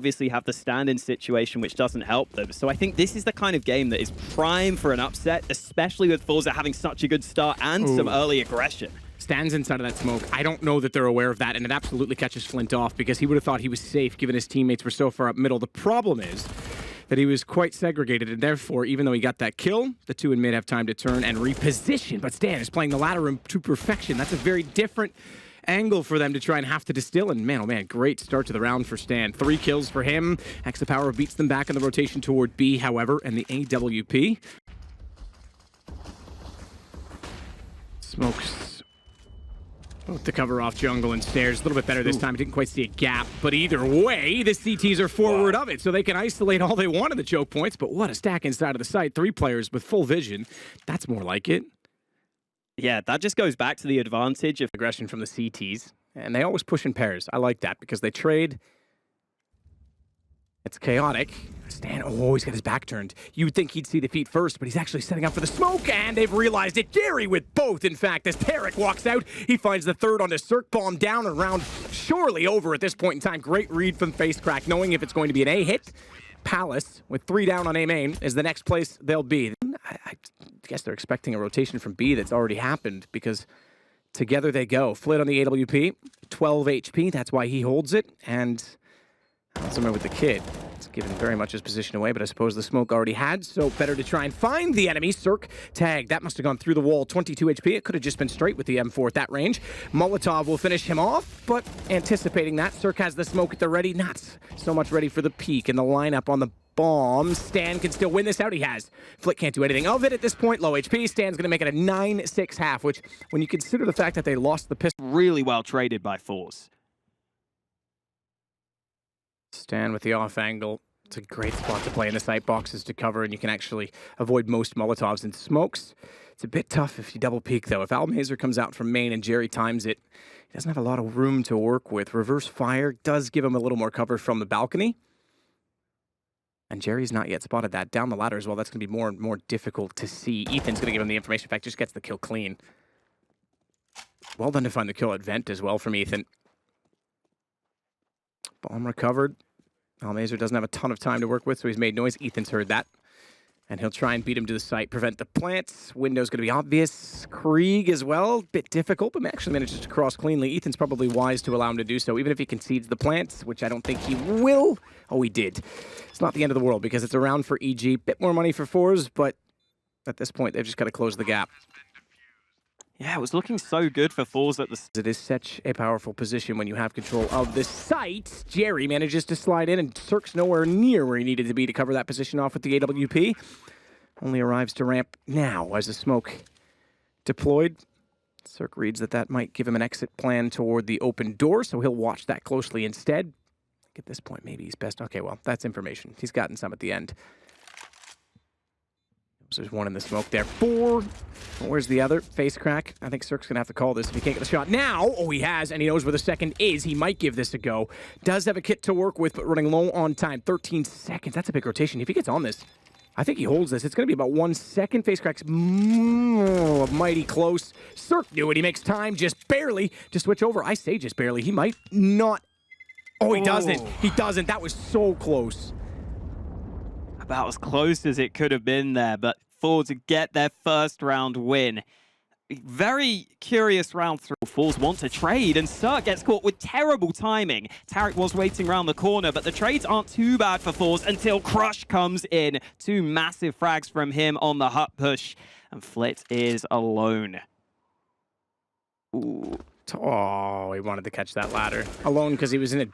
obviously have the stand-in situation, which doesn't help them. So I think this is the kind of game that is prime for an upset, especially with Forza having such a good start and some early aggression. Stands inside of that smoke. I don't know that they're aware of that, and it absolutely catches Flint off because he would have thought he was safe given his teammates were so far up middle. The problem is that he was quite segregated, and therefore, even though he got that kill, the two in mid have time to turn and reposition. But Stan is playing the ladder room to perfection. That's a very different angle for them to try and have to distill. And man, oh man, great start to the round for Stan. 3 kills for him. Hexa Power beats them back in the rotation toward B, however, and the AWP. Smokes both to cover off jungle and stairs. A little bit better this time. Didn't quite see a gap. But either way, the CTs are forward of it, so they can isolate all they want in the choke points. But what a stack inside of the site. 3 players with full vision. That's more like it. Yeah, that just goes back to the advantage of Aggression from the CTs. And they always push in pairs. I like that because they trade. It's chaotic. Stan, oh, he's got his back turned. You'd think he'd see the feet first, but he's actually setting up for the smoke, and they've realized it. Jerry with both, in fact, as Tarek walks out. He finds the third on the Cirque bomb down and round surely over at this point in time. Great read from Face Crack, knowing if it's going to be an A hit. Palace, with 3 down on A main, is the next place they'll be. I guess they're expecting a rotation from B that's already happened, because together they go. Flit on the AWP, 12 HP, that's why he holds it, and somewhere with the kid. It's given very much his position away, but I suppose the smoke already had, so better to try and find the enemy. Cirque tag, that must have gone through the wall. 22 HP, it could have just been straight with the M4 at that range. Molotov will finish him off, but anticipating that, Cirque has the smoke at the ready, not so much ready for the peak, and the lineup on the bomb. Stan can still win this out, he has. Flick can't do anything of it at this point, low HP. Stan's gonna make it a 9-6 half, which, when you consider the fact that they lost the pistol. really well traded by Force. Stan with the off angle. It's a great spot to play in the sight boxes to cover, and you can actually avoid most Molotovs and smokes. It's a bit tough if you double peek, though. If Almazer comes out from main and Jerry times it, he doesn't have a lot of room to work with. Reverse fire does give him a little more cover from the balcony. And Jerry's not yet spotted that. Down the ladder as well, that's going to be more and more difficult to see. Ethan's going to give him the information. In fact, just gets the kill clean. Well done to find the kill at Vent as well from Ethan. Bomb recovered. Almazer doesn't have a ton of time to work with, so he's made noise. Ethan's heard that. And he'll try and beat him to the site, prevent the plants. Window's going to be obvious. Krieg as well, bit difficult, but actually manages to cross cleanly. Ethan's probably wise to allow him to do so, even if he concedes the plants, which I don't think he will. Oh, he did. It's not the end of the world, because it's a round for EG. Bit more money for Fours, but at this point, they've just got to close the gap. Yeah, it was looking so good for Force at the... It is such a powerful position when you have control of the site. Jerry manages to slide in, and Cirque's nowhere near where he needed to be to cover that position off with the AWP. Only arrives to ramp now as the smoke deployed. Cirque reads that that might give him an exit plan toward the open door, so he'll watch that closely instead. At this point, maybe he's best... Okay, well, that's information. He's gotten some at the end. So there's 1 in the smoke there. 4. Where's the other? Face Crack. I think Cirque's going to have to call this if he can't get the shot now. Oh, he has, and he knows where the second is. He might give this a go. Does have a kit to work with, but running low on time. 13 seconds. That's a big rotation. If he gets on this, I think he holds this. It's going to be about 1 second. Face Crack's mighty close. Cirque knew it. He makes time just barely to switch over. I say just barely. He might not. Oh, he doesn't. He doesn't. That was so close. About as close as it could have been there, but Force to get their first round win. Very curious round through. Force want to trade, and Cirque gets caught with terrible timing. Tarek was waiting around the corner, but the trades aren't too bad for Force until Crush comes in. 2 massive frags from him on the hut push, and Flit is alone. Ooh. Oh, he wanted to catch that ladder. Alone because he was in a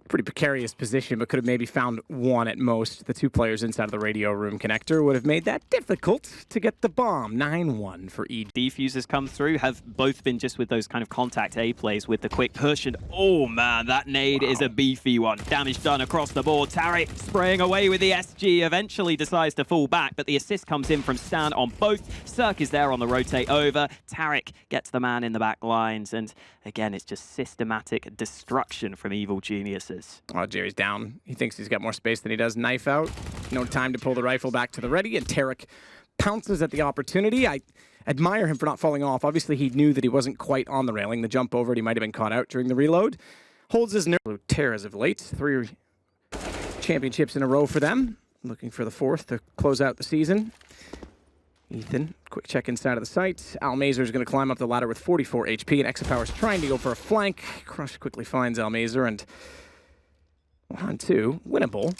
pretty precarious position, but could have maybe found 1 at most. The 2 players inside of the radio room connector would have made that difficult to get the bomb. 9-1 for EG. Defuses come through, have both been just with those kind of contact A plays with the quick push, and oh man, that nade is a beefy one. Damage done across the board. Tarek spraying away with the SG, eventually decides to fall back, but the assist comes in from Stan on both. Cirque is there on the rotate over. Tarek gets the man in the back lines, and again, it's just systematic destruction from Evil Geniuses. Oh, Jerry's down. He thinks he's got more space than he does. Knife out. No time to pull the rifle back to the ready, and Tarek pounces at the opportunity. I admire him for not falling off. Obviously, he knew that he wasn't quite on the railing. The jump over it, he might have been caught out during the reload. Holds his nerve. Tear as of late. 3 championships in a row for them. Looking for the 4th to close out the season. Ethan, quick check inside of the site. Almazer is going to climb up the ladder with 44 HP, and Exapower is trying to go for a flank. Crush quickly finds Almazer, and 1-2, winnable.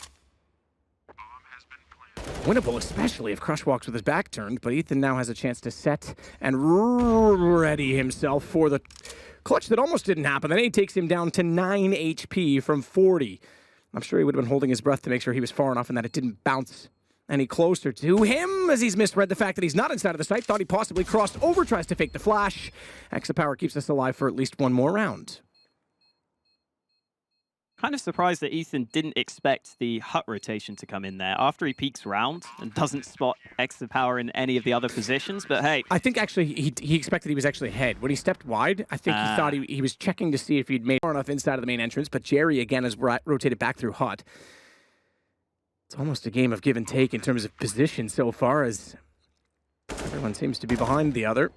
Winnable, especially if Crush walks with his back turned, but Ethan now has a chance to set and ready himself for the clutch that almost didn't happen. Then he takes him down to 9 HP from 40. I'm sure he would have been holding his breath to make sure he was far enough and that it didn't bounce any closer to him, as he's misread the fact that he's not inside of the site. Thought he possibly crossed over, tries to fake the flash. Exapower keeps us alive for at least one more round. Kind of surprised that Ethan didn't expect the hut rotation to come in there after he peeks round and doesn't spot Exapower in any of the other positions, but hey. I think actually he expected he was actually ahead. When he stepped wide, I think he thought he was checking to see if he'd made far enough inside of the main entrance, but Jerry again has rotated back through hut. It's almost a game of give and take in terms of position so far, as everyone seems to be behind the other.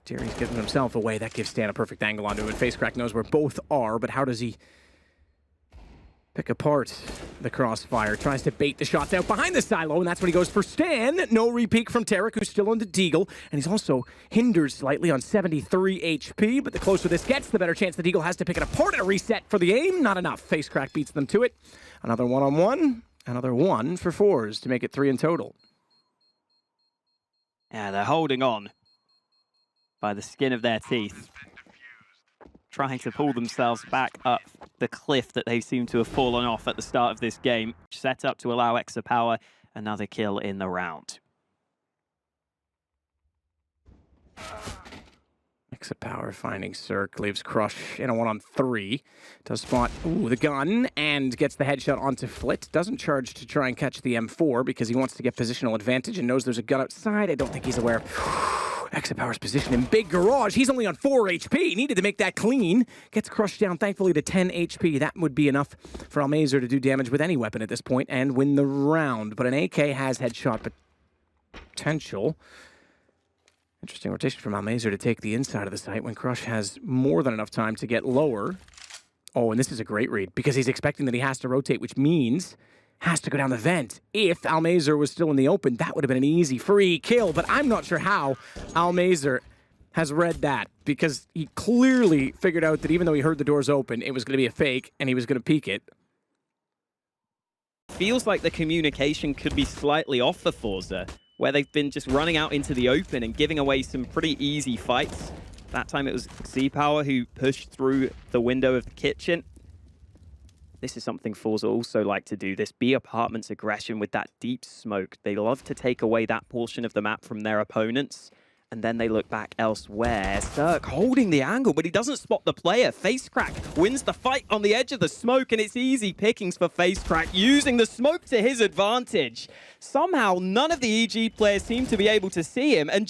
Jerry's giving himself away. That gives Stan a perfect angle onto him. FaceCrack knows where both are, but how does he pick apart the crossfire? Tries to bait the shots out behind the silo, and that's when he goes for Stan. No repeat from Tarek, who's still on the Deagle, and he's also hindered slightly on 73 HP, but the closer this gets, the better chance the Deagle has to pick it apart. And a reset for the aim, not enough. FaceCrack beats them to it. Another one-on-one. Another 1 for 4s to make it 3 in total. Yeah, they're holding on by the skin of their teeth, trying to pull themselves back up the cliff that they seem to have fallen off at the start of this game. Set up to allow Exapower another kill in the round. Exapower finding Cirque, leaves Crush in a 1-on-3. Does spot, the gun, and gets the headshot onto Flit. Doesn't charge to try and catch the M4 because he wants to get positional advantage and knows there's a gun outside. I don't think he's aware of Exapower's position in big garage. He's only on 4 HP. Needed to make that clean. Gets crushed down, thankfully, to 10 HP. That would be enough for Almazer to do damage with any weapon at this point and win the round. But an AK has headshot potential. Interesting rotation from Almazer to take the inside of the site when Crush has more than enough time to get lower. Oh, and this is a great read because he's expecting that he has to rotate, which means has to go down the vent. If Almazer was still in the open, that would have been an easy free kill, but I'm not sure how Almazer has read that because he clearly figured out that even though he heard the doors open, it was going to be a fake and he was going to peek it. Feels like the communication could be slightly off for Forza, where they've been just running out into the open and giving away some pretty easy fights. That time it was Z-Power who pushed through the window of the kitchen. This is something Forza also like to do, this B Apartments aggression with that deep smoke. They love to take away that portion of the map from their opponents, and then they look back elsewhere. Cirque holding the angle, but he doesn't spot the player. FaceCrack wins the fight on the edge of the smoke, and it's easy pickings for FaceCrack, using the smoke to his advantage. Somehow, none of the EG players seem to be able to see him, and